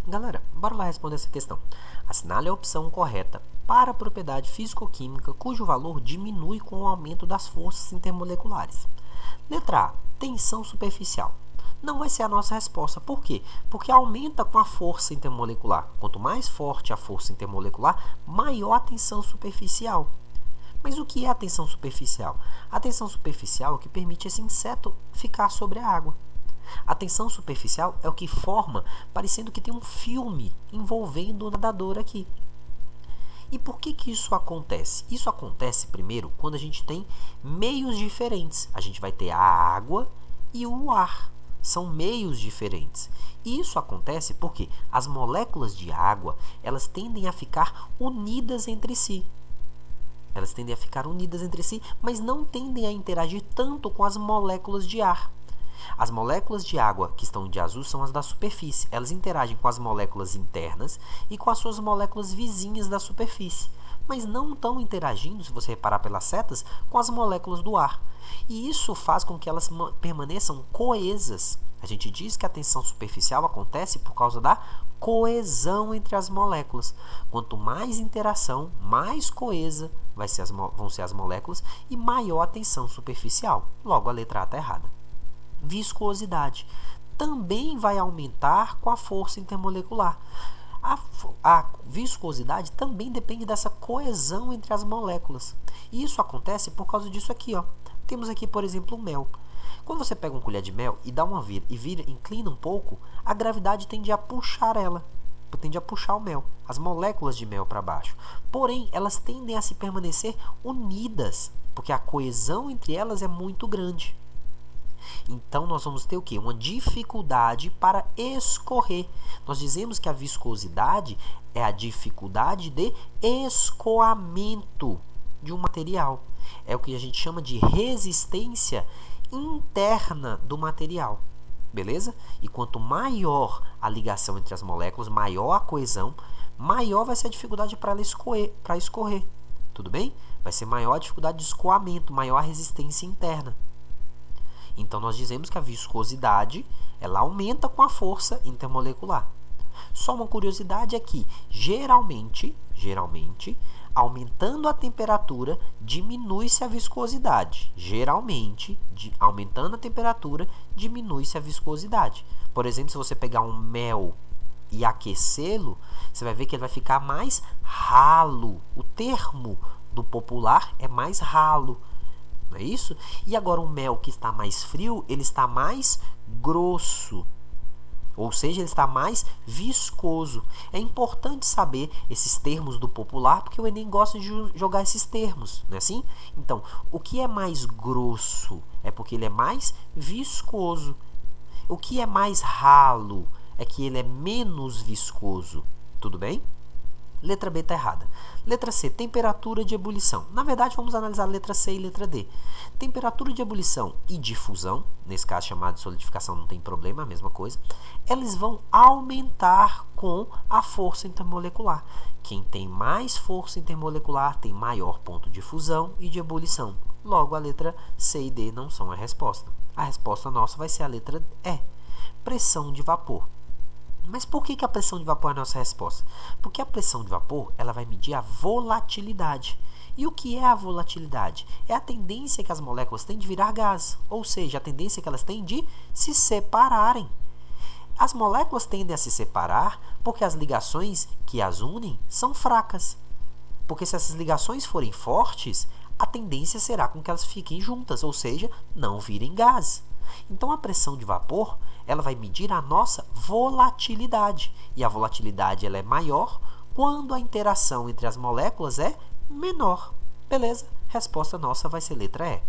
Galera, bora lá responder essa questão. Assinale a opção correta para a propriedade físico-química cujo valor diminui com o aumento das forças intermoleculares. Letra A. Tensão superficial. Não vai ser a nossa resposta. Por quê? Porque aumenta com a força intermolecular. Quanto mais forte a força intermolecular, maior a tensão superficial. Mas o que é a tensão superficial? A tensão superficial é o que permite esse inseto ficar sobre a água. A tensão superficial é o que forma, parecendo que tem um filme envolvendo o nadador aqui. E por que isso acontece? Isso acontece primeiro quando a gente tem meios diferentes. A gente vai ter a água e o ar. São meios diferentes. E isso acontece porque as moléculas de água, elas tendem a ficar unidas entre si. Elas tendem a ficar unidas entre si, mas não tendem a interagir tanto com as moléculas de ar. As moléculas de água que estão de azul são as da superfície. Elas interagem com as moléculas internas e com as suas moléculas vizinhas da superfície, mas não estão interagindo, se você reparar pelas setas, com as moléculas do ar. E isso faz com que elas permaneçam coesas. A gente diz que a tensão superficial acontece por causa da coesão entre as moléculas. Quanto mais interação, mais coesa vão ser as moléculas e maior a tensão superficial. Logo, a letra A está errada. Viscosidade também vai aumentar com a força intermolecular. A viscosidade também depende dessa coesão entre as moléculas. E isso acontece por causa disso aqui, ó. Temos aqui, por exemplo, o mel. Quando você pega uma colher de mel e dá uma vira e inclina um pouco, a gravidade tende a puxar ela, tende a puxar o mel, as moléculas de mel para baixo. Porém, elas tendem a se permanecer unidas, porque a coesão entre elas é muito grande. Então, nós vamos ter o quê? Uma dificuldade para escorrer. Nós dizemos que a viscosidade é a dificuldade de escoamento de um material. É o que a gente chama de resistência interna do material. Beleza? E quanto maior a ligação entre as moléculas, maior a coesão, maior vai ser a dificuldade para ela escorrer. Tudo bem? Vai ser maior a dificuldade de escoamento, maior a resistência interna. Então, nós dizemos que a viscosidade ela aumenta com a força intermolecular. Só uma curiosidade é que, geralmente, aumentando a temperatura, diminui-se a viscosidade. Geralmente, aumentando a temperatura, diminui-se a viscosidade. Por exemplo, se você pegar um mel e aquecê-lo, você vai ver que ele vai ficar mais ralo. O termo do popular é mais ralo. Não é isso? E agora o mel que está mais frio, ele está mais grosso. Ou seja, ele está mais viscoso. É importante saber esses termos do popular, porque o Enem gosta de jogar esses termos, não é assim? Então, o que é mais grosso é porque ele é mais viscoso. O que é mais ralo é que ele é menos viscoso. Tudo bem? Letra B está errada. Letra C, temperatura de ebulição. Na verdade, vamos analisar a letra C e letra D. Temperatura de ebulição e difusão, nesse caso chamado de solidificação, não tem problema, a mesma coisa, eles vão aumentar com a força intermolecular. Quem tem mais força intermolecular tem maior ponto de fusão e de ebulição. Logo, a letra C e D não são a resposta. A resposta nossa vai ser a letra E, pressão de vapor. Mas por que a pressão de vapor é a nossa resposta? Porque a pressão de vapor ela vai medir a volatilidade. E o que é a volatilidade? É a tendência que as moléculas têm de virar gás, ou seja, a tendência que elas têm de se separarem. As moléculas tendem a se separar porque as ligações que as unem são fracas. Porque se essas ligações forem fortes, a tendência será com que elas fiquem juntas, ou seja, não virem gás. Então, a pressão de vapor ela vai medir a nossa volatilidade. E a volatilidade ela é maior quando a interação entre as moléculas é menor. Beleza? Resposta nossa vai ser letra E.